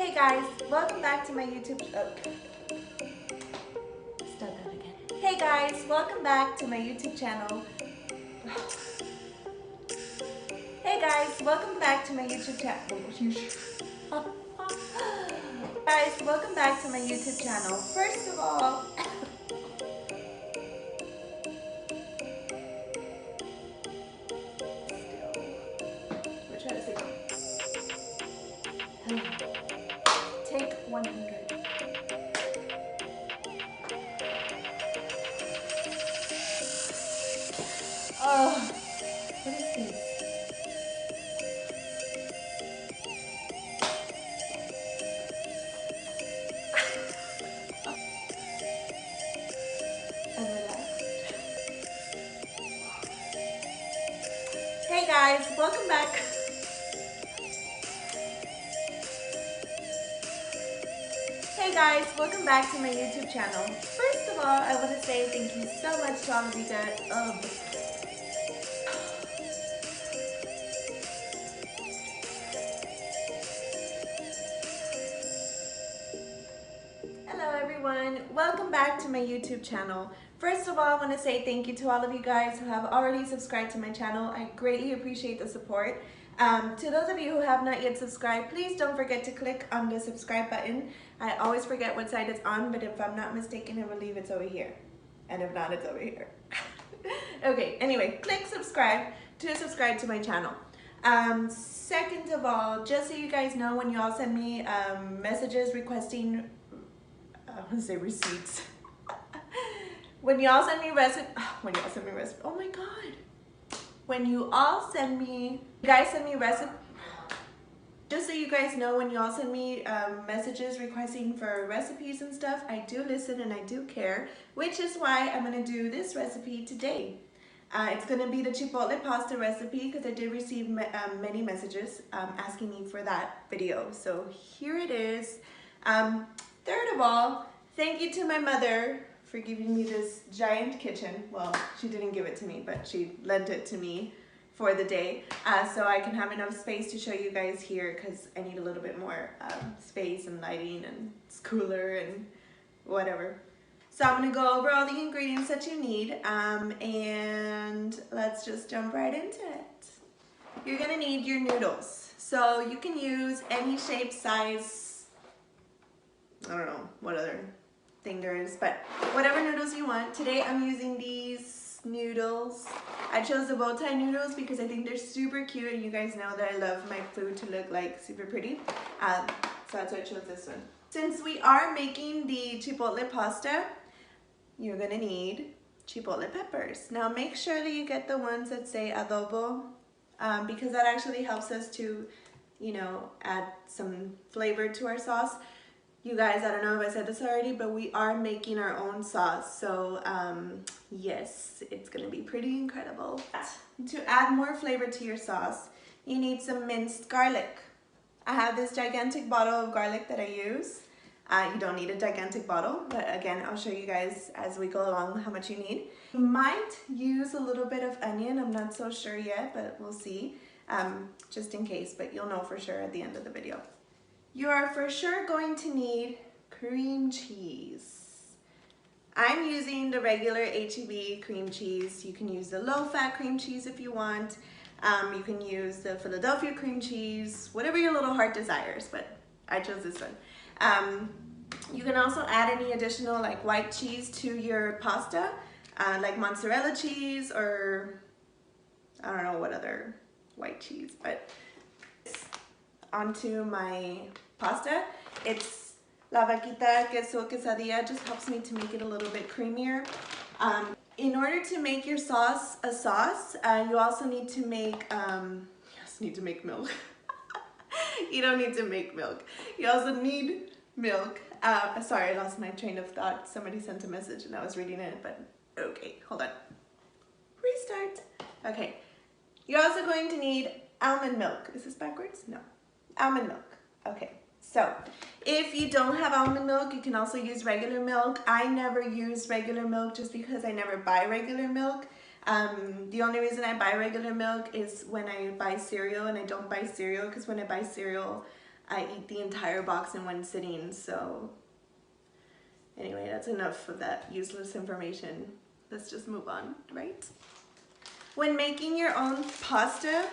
Hey guys, welcome back to my YouTube. Start that again. Hey guys, welcome back to my YouTube channel. Hey guys, welcome back to my YouTube channel. Guys, welcome back to my YouTube channel. First of all, we're trying to say take 100. Oh, what is this? I'm relaxed. Hey guys, welcome back. Hey guys, welcome back to my YouTube channel. First of all, I want to say thank you so much to all of you guys. Hello everyone, welcome back to my YouTube channel. First of all, I want to say thank you to all of you guys who have already subscribed to my channel. I greatly appreciate the support. To those of you who have not yet subscribed, please don't forget to click on the subscribe button. I always forget what side it's on, but if I'm not mistaken, I believe it's over here. And if not, it's over here. Okay, anyway, click subscribe to subscribe to my channel. Second of all, just so you guys know, when you all send me messages requesting, I want to say receipts. When you all send me oh my god. When you all send me, just so you guys know, when you all send me messages requesting for recipes and stuff, I do listen and I do care, which is why I'm going to do this recipe today. It's going to be the Chipotle pasta recipe because I did receive many messages asking me for that video. So here it is. Third of all, thank you to my mother for giving me this giant kitchen. Well, she didn't give it to me, but she lent it to me for the day, so I can have enough space to show you guys here because I need a little bit more space and lighting and it's cooler and whatever. So I'm gonna go over all the ingredients that you need and let's just jump right into it. You're gonna need your noodles. So you can use any shape, size, I don't know what other thing there is, but whatever noodles you want. Today I'm using these noodles. I chose the bow tie noodles because I think they're super cute and you guys know that I love my food to look like super pretty. So that's why I chose this one. Since we are making the Chipotle pasta, you're gonna need Chipotle peppers. Now make sure that you get the ones that say adobo because that actually helps us to, you know, add some flavor to our sauce. You guys, I don't know if I said this already, but we are making our own sauce. So yes, it's gonna be pretty incredible. To add more flavor to your sauce, you need some minced garlic. I have this gigantic bottle of garlic that I use. You don't need a gigantic bottle, but again, I'll show you guys as we go along how much you need. You might use a little bit of onion. I'm not so sure yet, but we'll see, just in case, but you'll know for sure at the end of the video. You are for sure going to need cream cheese. I'm using the regular H-E-B cream cheese. You can use the low-fat cream cheese if you want. You can use the Philadelphia cream cheese, whatever your little heart desires, but I chose this one. You can also add any additional like white cheese to your pasta, like mozzarella cheese or I don't know what other white cheese, but onto my pasta. It's la vaquita queso quesadilla, just helps me to make it a little bit creamier. In order to make your sauce a sauce, you also need to make milk. You don't need to make milk. You also need milk. Sorry, I lost my train of thought. Somebody sent a message and I was reading it, but okay, hold on. Restart. Okay, you're also going to need almond milk. Is this backwards? No. Almond milk. Okay, so if you don't have almond milk, you can also use regular milk. I never use regular milk just because I never buy regular milk. The only reason I buy regular milk is when I buy cereal, and I don't buy cereal because when I buy cereal, I eat the entire box in one sitting. So anyway, that's enough of that useless information. Let's just move on, right? When making your own pasta,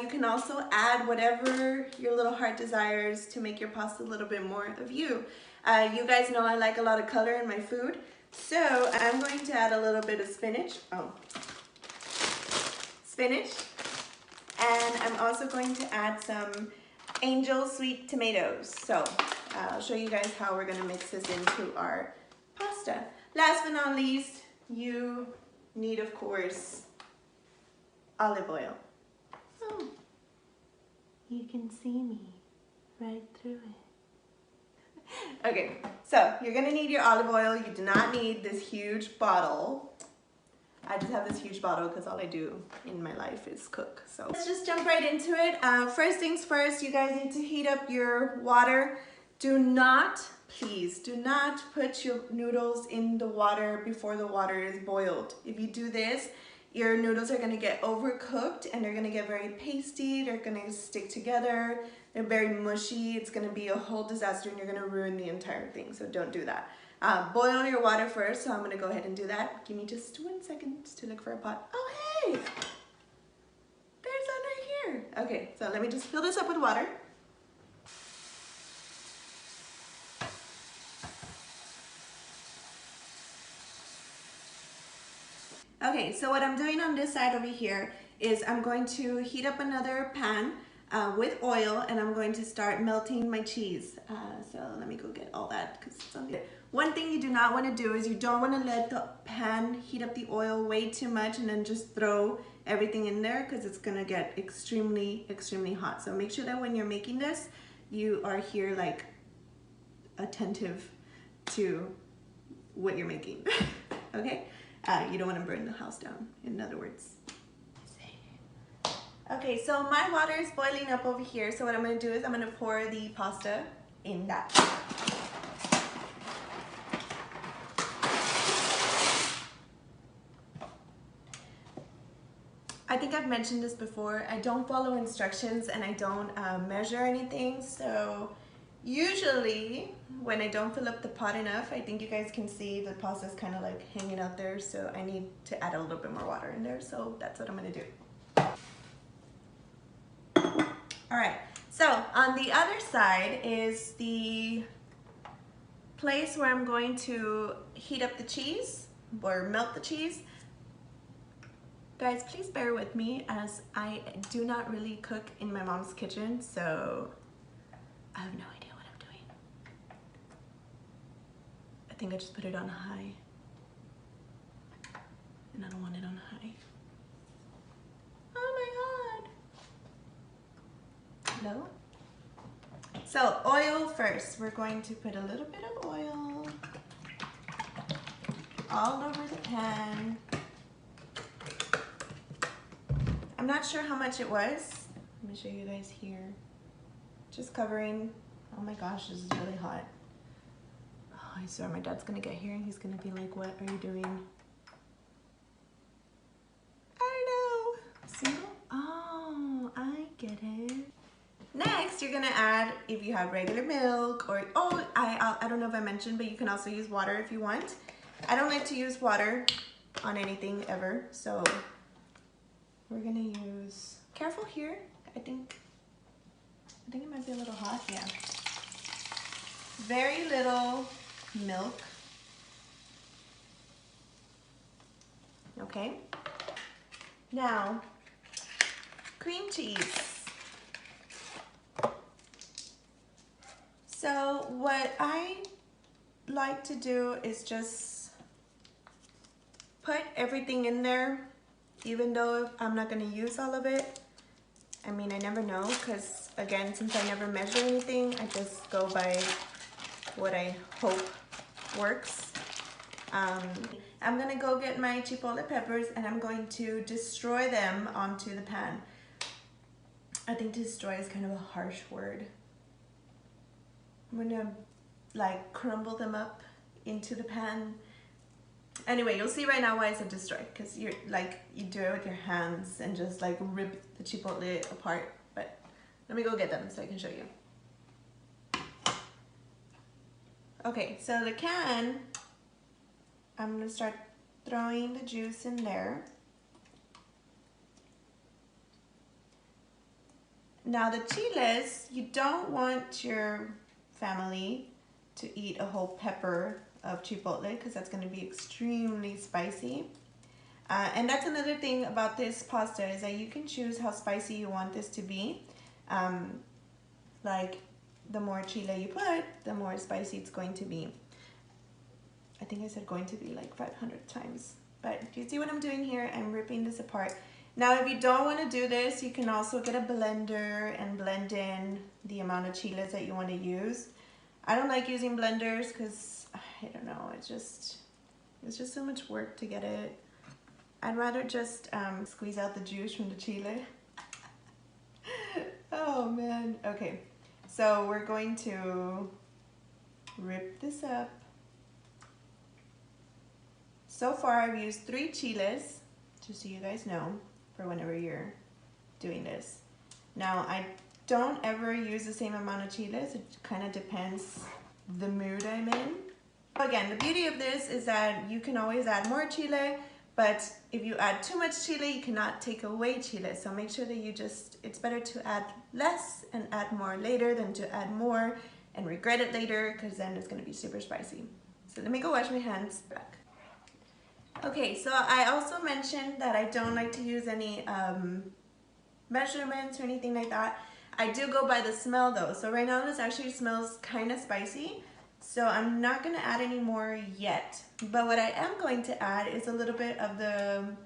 you can also add whatever your little heart desires to make your pasta a little bit more of you. You guys know I like a lot of color in my food, so I'm going to add a little bit of spinach. Spinach. And I'm also going to add some angel sweet tomatoes. So I'll show you guys how we're going to mix this into our pasta. Last but not least, you need, of course, olive oil. Oh, you can see me right through it. Okay, so you're gonna need your olive oil. You do not need this huge bottle. I just have this huge bottle because all I do in my life is cook. So let's just jump right into it. First things first, you guys need to heat up your water. Do not, please, do not put your noodles in the water before the water is boiled. If you do this, your noodles are gonna get overcooked and they're gonna get very pasty, they're gonna stick together, they're very mushy, it's gonna be a whole disaster and you're gonna ruin the entire thing, so don't do that. Boil your water first, so I'm gonna go ahead and do that. Give me just 1 second to look for a pot. Oh hey, there's one right here. Okay, so let me just fill this up with water. Okay, so what I'm doing on this side over here is I'm going to heat up another pan with oil and I'm going to start melting my cheese. So let me go get all that because it's on the... One thing you do not want to do is you don't want to let the pan heat up the oil way too much and then just throw everything in there because it's going to get extremely, extremely hot. So make sure that when you're making this, you are here like attentive to what you're making, okay? You don't want to burn the house down, in other words. Okay, so my water is boiling up over here. So what I'm going to do is I'm going to pour the pasta in that. I think I've mentioned this before. I don't follow instructions and I don't measure anything. So usually when I don't fill up the pot enough, I think you guys can see the pasta is kind of like hanging out there. So I need to add a little bit more water in there. So that's what I'm going to do. All right, so on the other side is the place where I'm going to heat up the cheese or melt the cheese. Guys, please bear with me as I do not really cook in my mom's kitchen, so I have no idea what I'm doing. I think I just put it on high, and I don't want it on high. Oh my God. Hello? So oil first. We're going to put a little bit of oil all over the pan. I'm not sure how much it was. Let me show you guys here. Just covering. Oh my gosh, this is really hot. Oh, I swear my dad's gonna get here and he's gonna be like, what are you doing? I know. Single? Oh, I get it. Next, you're gonna add, if you have regular milk or, oh, I don't know if I mentioned, but you can also use water if you want. I don't like to use water on anything ever, so we're gonna use, careful here, I think it might be a little hot, yeah. Very little milk. Okay. Now, cream cheese. So what I like to do is just put everything in there, even though I'm not gonna use all of it. I mean, I never know, because again, since I never measure anything, I just go by what I hope works. I'm gonna go get my chipotle peppers and I'm going to destroy them onto the pan. I think destroy is kind of a harsh word. I'm gonna like crumble them up into the pan. Anyway, you'll see right now why I said destroy, because you're like, you do it with your hands and just like rip the chipotle apart. But let me go get them so I can show you. Okay, so the can, I'm gonna start throwing the juice in there. Now the chiles, you don't want your family to eat a whole pepper of chipotle because that's going to be extremely spicy. And that's another thing about this pasta is that you can choose how spicy you want this to be. Like the more chile you put, the more spicy it's going to be. I think I said going to be like 500 times. But do you see what I'm doing here? I'm ripping this apart. Now, if you don't want to do this, you can also get a blender and blend in the amount of chiles that you want to use. I don't like using blenders because, I don't know, it's just so much work to get it. I'd rather just squeeze out the juice from the chile. Oh man, okay. So we're going to rip this up. So far I've used 3 chiles, just so you guys know, for whenever you're doing this. Now I don't ever use the same amount of chiles, it kind of depends the mood I'm in. Again, the beauty of this is that you can always add more chile, but if you add too much chile, you cannot take away chile. So make sure that it's better to add less and add more later than to add more and regret it later, because then it's gonna be super spicy. So let me go wash my hands. Back. Okay, so I also mentioned that I don't like to use any measurements or anything like that. I do go by the smell though. So right now this actually smells kind of spicy. So I'm not going to add any more yet. But what I am going to add is a little bit of the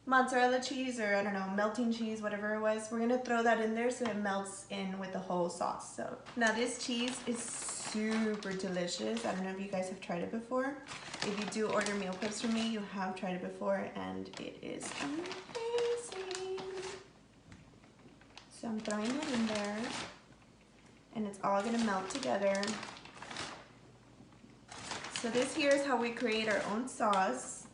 mozzarella cheese, or I don't know, melting cheese, whatever it was. We're going to throw that in there so it melts in with the whole sauce. So now this cheese is super delicious. I don't know if you guys have tried it before. If you do order meal preps from me, you have tried it before and it is amazing. So I'm throwing it in there and it's all gonna melt together. So this here is how we create our own sauce.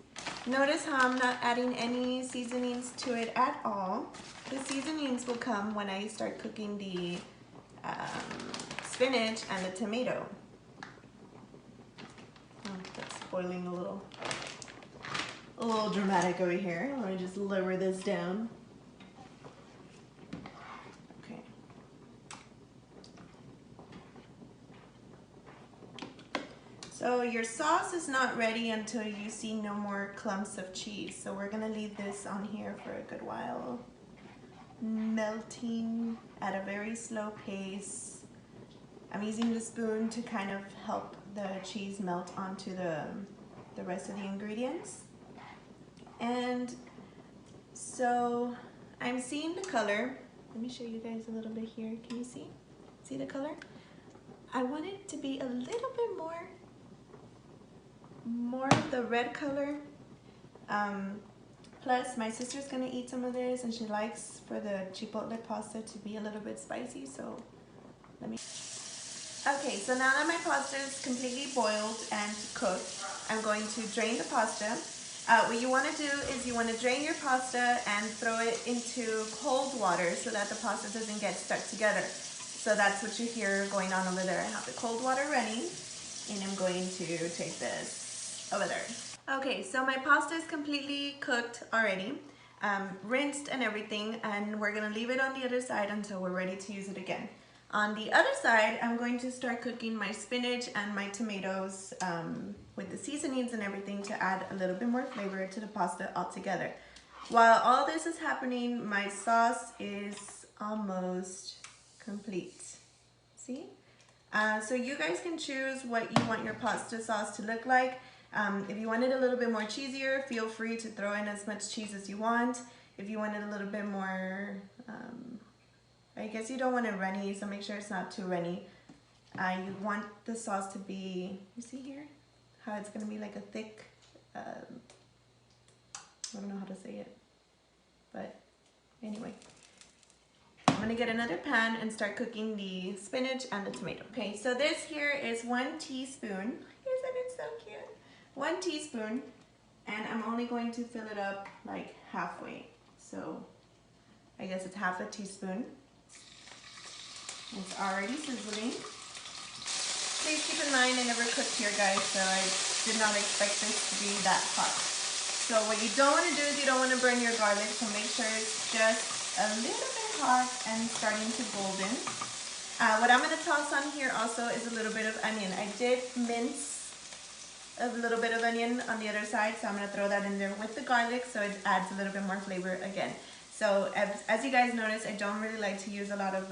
Notice how I'm not adding any seasonings to it at all. The seasonings will come when I start cooking the spinach and the tomato. Oh, that's spoiling a little dramatic over here. Let me just lower this down. Okay. So your sauce is not ready until you see no more clumps of cheese. So we're gonna leave this on here for a good while, melting at a very slow pace. I'm using the spoon to kind of help the cheese melt onto the rest of the ingredients. And so I'm seeing the color. Let me show you guys a little bit here. Can you see? See the color? I want it to be a little bit more of the red color. Plus my sister's gonna eat some of this and she likes for the chipotle pasta to be a little bit spicy, so let me. Okay, so now that my pasta is completely boiled and cooked, I'm going to drain the pasta. What you want to do is you want to drain your pasta and throw it into cold water so that the pasta doesn't get stuck together. So that's what you hear going on over there. I have the cold water running and I'm going to take this over there. Okay, so my pasta is completely cooked already, rinsed and everything, and we're going to leave it on the other side until we're ready to use it again. On the other side, I'm going to start cooking my spinach and my tomatoes with the seasonings and everything to add a little bit more flavor to the pasta altogether. While all this is happening, my sauce is almost complete. See? So you guys can choose what you want your pasta sauce to look like. If you want it a little bit more cheesier, feel free to throw in as much cheese as you want. If you want it a little bit more I guess you don't want it runny, so make sure it's not too runny. You want the sauce to be, you see here? How it's gonna be like a thick, I don't know how to say it, but anyway. I'm gonna get another pan and start cooking the spinach and the tomato. Okay, so this here is 1 teaspoon. Isn't it so cute? 1 teaspoon, and I'm only going to fill it up like halfway. So I guess it's half a teaspoon. It's already sizzling. Please keep in mind I never cooked here, guys, so I did not expect this to be that hot. So what you don't want to do is you don't want to burn your garlic, so make sure it's just a little bit hot and starting to golden. What I'm going to toss on here also is a little bit of onion. I did mince a little bit of onion on the other side, so I'm going to throw that in there with the garlic so it adds a little bit more flavor again. So as you guys notice, I don't really like to use a lot of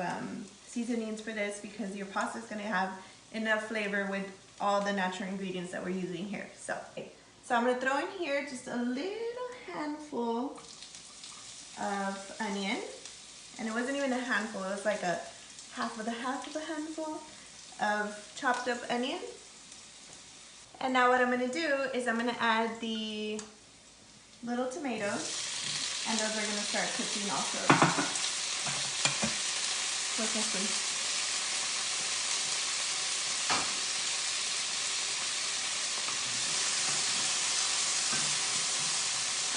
seasonings for this because your pasta is going to have enough flavor with all the natural ingredients that we're using here. So I'm going to throw in here just a little handful of onion, and it wasn't even a handful, it was like a half of a handful of chopped up onion. And now what I'm going to do is I'm going to add the little tomatoes, and those are going to start cooking also. What's next one?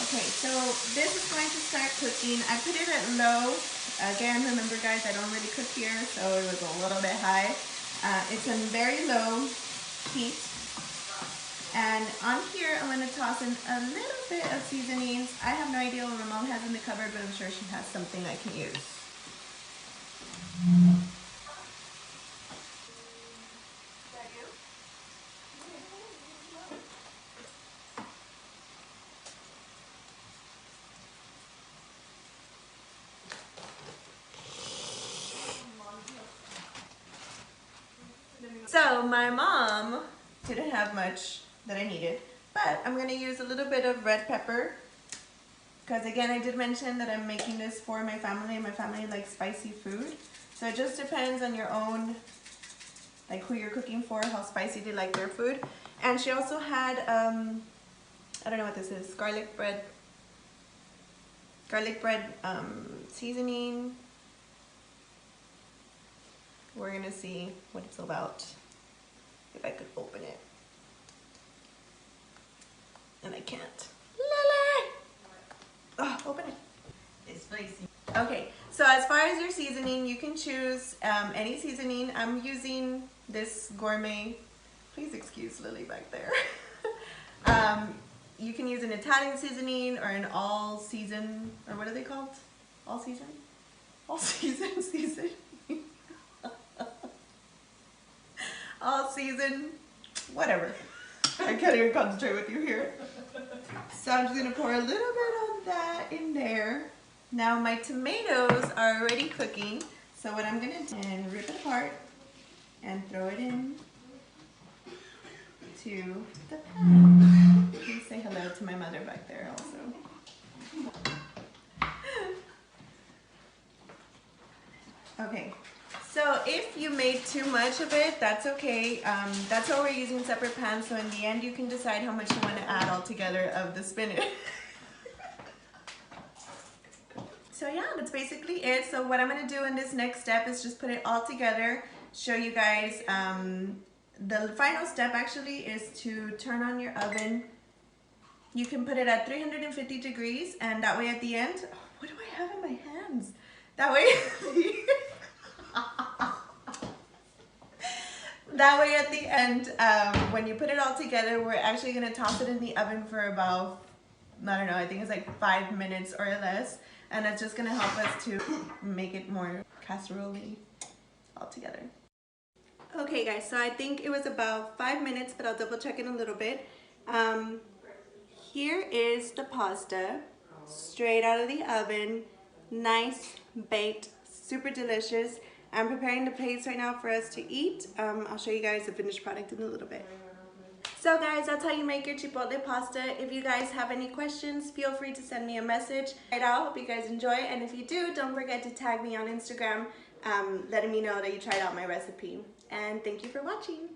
Okay, so this is going to start cooking. I put it at low. Again, remember guys, I don't really cook here, so it was a little bit high. It's on very low heat. And on here, I'm going to toss in a little bit of seasonings. I have no idea what my mom has in the cupboard, but I'm sure she has something I can use. So my mom didn't have much that I needed, but I'm going to use a little bit of red pepper because again I did mention that I'm making this for my family, and my family likes spicy food. So it just depends on your own, like who you're cooking for, how spicy they like their food. And she also had, I don't know what this is, garlic bread seasoning. We're going to see what it's about. If I could open it. And I can't. Lily! Oh, open it. It's spicy. Okay, so as far as your seasoning, you can choose any seasoning. I'm using this gourmet. Please excuse Lily back there. You can use an Italian seasoning or an all season, or what are they called? All season? All season season. All season, whatever. I can't even concentrate with you here. So I'm just gonna pour a little bit of that in there. Now my tomatoes are already cooking. So what I'm gonna do is rip it apart and throw it in to the pan. Please say hello to my mother back there also. Okay. So if you made too much of it, that's okay. That's why we're using separate pans, so in the end you can decide how much you want to add all together of the spinach. So yeah, that's basically it. So what I'm going to do in this next step is just put it all together, show you guys. The final step actually is to turn on your oven. You can put it at 350 degrees, and that way at the end, oh, what do I have in my hands? That way... That way at the end, when you put it all together, we're actually going to toss it in the oven for about, I don't know, I think it's like 5 minutes or less. And that's just going to help us to make it more casserole-y all together. Okay guys, so I think it was about 5 minutes, but I'll double check in a little bit. Here is the pasta, straight out of the oven, nice, baked, super delicious. I'm preparing the plates right now for us to eat. I'll show you guys the finished product in a little bit. So guys, that's how you make your Chipotle pasta. If you guys have any questions, feel free to send me a message. I hope you guys enjoy, and if you do, don't forget to tag me on Instagram, letting me know that you tried out my recipe. And thank you for watching.